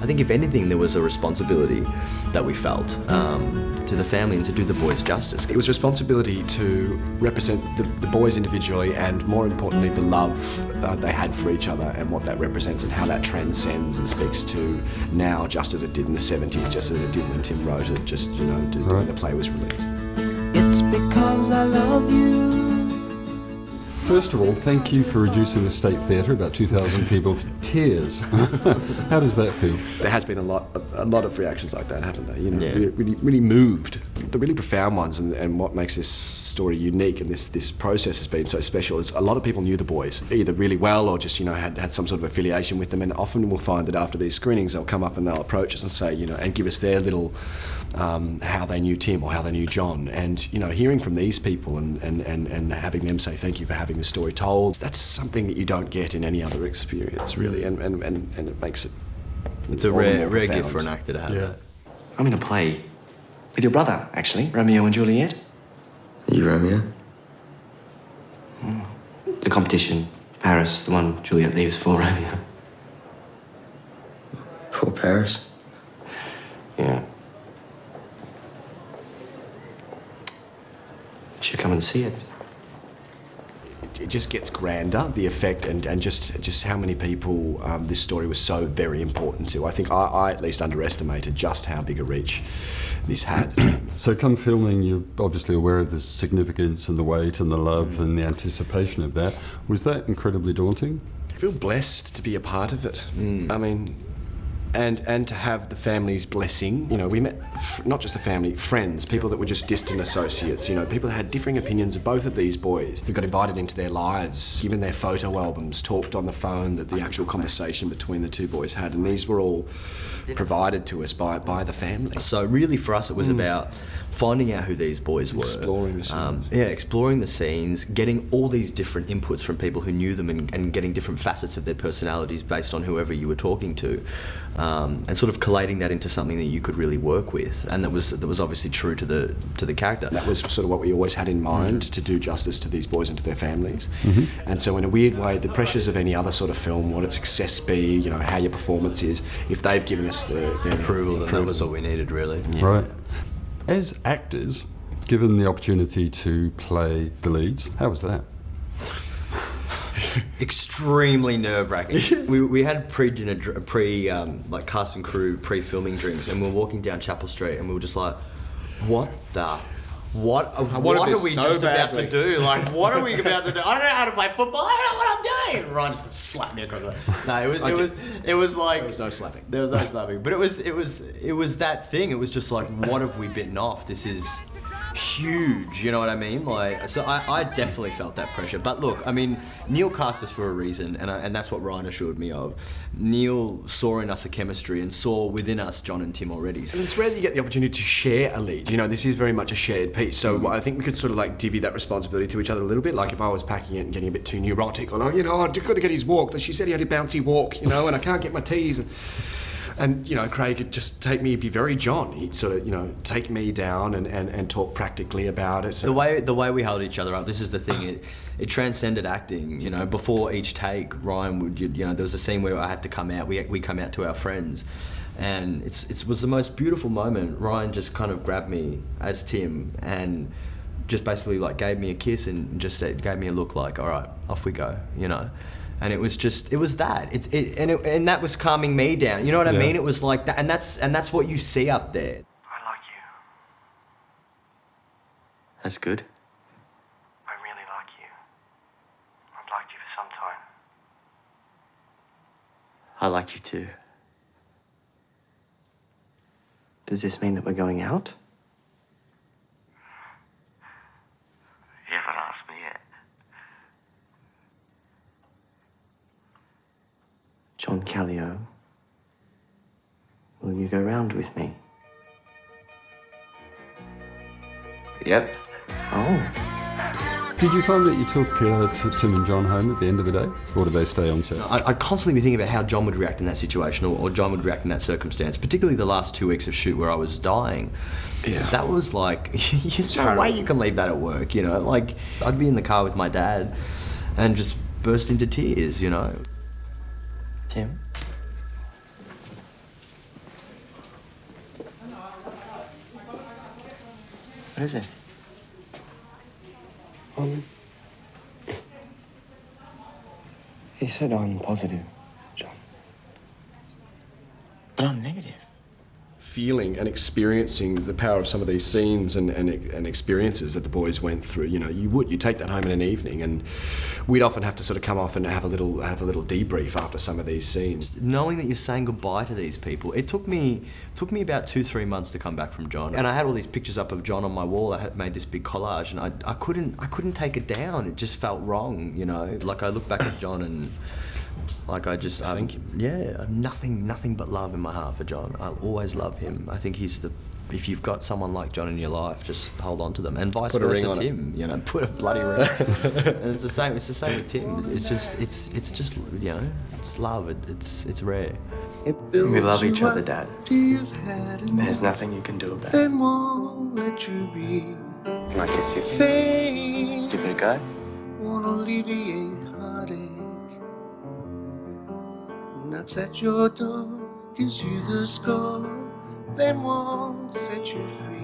I think if anything, there was a responsibility that we felt to the family and to do the boys justice. It was a responsibility to represent the boys individually and, more importantly, the love they had for each other and what that represents and how that transcends and speaks to now just as it did in the 70s, just as it did when Tim wrote it, just, you know, when the play was released. It's because I love you. First of all, thank you for reducing the State Theatre, about 2,000 people, to tears. How does that feel? There has been a lot of reactions like that, haven't there? You know, really moved. The really profound ones, and what makes this story unique and this process has been so special is a lot of people knew the boys, either really well or just, you know, had some sort of affiliation with them. And often we'll find that after these screenings, they'll come up and they'll approach us and say, you know, and give us their little how they knew Tim or how they knew John. And, you know, hearing from these people and having them say thank you for having the story told, that's something that you don't get in any other experience, really, and it makes it... It's a rare gift for an actor to have. Yeah. I'm in a play with your brother, actually, Romeo and Juliet. Are you Romeo? The competition, Paris, the one Juliet leaves for Romeo. For Paris? Yeah. You should come and see it. It just gets grander, the effect, and just how many people this story was so very important to. I think I at least underestimated just how big a reach this had. So come filming, you're obviously aware of the significance and the weight and the love and the anticipation of that. Was that incredibly daunting? I feel blessed to be a part of it. I mean, and to have the family's blessing. You know, we met not just the family, friends, people that were just distant associates, you know, people that had differing opinions of both of these boys. We got invited into their lives, given their photo albums, talked on the phone, that the actual conversation between the two boys had, and these were all provided to us by the family. So really for us it was about finding out who these boys were. Exploring the scenes. Exploring the scenes, getting all these different inputs from people who knew them and getting different facets of their personalities based on whoever you were talking to. And sort of collating that into something that you could really work with, and that was obviously true to the character. That was sort of what we always had in mind, to do justice to these boys and to their families. And so in a weird way, the pressures of any other sort of film, what its success be, you know, how your performance is, if they've given us their approval, then that was all we needed, really. Yeah. Right. As actors, given the opportunity to play the leads, how was that? Extremely nerve-wracking. we had pre-dinner, like cast and crew pre-filming drinks, and we were walking down Chapel Street, and we were just like, what are we just about to do? Like, what are we about to do? I don't know how to play football. I don't know what I'm doing. Ryan just slapped me across the... No, it was like... There was no slapping. There was no slapping. But it was that thing. It was just like, what have we bitten off? This is huge, you know what I mean? Like, so I definitely felt that pressure. But look, I mean, Neil cast us for a reason, and that's what Ryan assured me of. Neil saw in us a chemistry and saw within us John and Tim already. And it's rare that you get the opportunity to share a lead. You know, this is very much a shared piece. So I think we could sort of like divvy that responsibility to each other a little bit. Like if I was packing it and getting a bit too neurotic, or like, you know, I've got to get his walk. She said he had a bouncy walk, you know, and I can't get my tees. And, you know, Craig could just take me, be very John. He'd sort of, you know, take me down and talk practically about it. The way we held each other up, this is the thing, it transcended acting, you know. Before each take, Ryan would, you know, there was a scene where I had to come out, we come out to our friends, and it was the most beautiful moment. Ryan just kind of grabbed me as Tim and just basically like gave me a kiss and just gave me a look like, all right, off we go, you know. And it was that. And that was calming me down. You know what I mean? It was like that, and that's what you see up there. I like you. That's good. I really like you. I've liked you for some time. I like you too. Does this mean that we're going out? You haven't asked me yet. John Caleo, will you go round with me? Yep. Oh. Did you find that you took Tim and John home at the end of the day, or did they stay on set? I'd constantly be thinking about how John would react in that situation, or John would react in that circumstance, particularly the last 2 weeks of shoot where I was dying. Yeah. That was like, there's no way you can leave that at work, you know? Like, I'd be in the car with my dad and just burst into tears, you know? Tim? is it? He said I'm positive, John. But I'm negative. Feeling and experiencing the power of some of these scenes and experiences that the boys went through. You know, you take that home in an evening, and we'd often have to sort of come off and have a little debrief after some of these scenes. Knowing that you're saying goodbye to these people, it took me about 2-3 months to come back from John, and I had all these pictures up of John on my wall. I had made this big collage, and I couldn't take it down. It just felt wrong, you know. Like I look back at John and. Like I just, Thank you. Yeah, I've nothing but love in my heart for John. I'll always love him. I think he's if you've got someone like John in your life, just hold on to them, and vice versa, Tim. You know, put a bloody ring. And it's the same with Tim. It's just you know, it's love. It's rare. We love each other, Dad. There's nothing you can do about it. Can I kiss you? Give it a go. Wanna alleviate heartache. Knocks at your door, gives you the score, then won't set you free.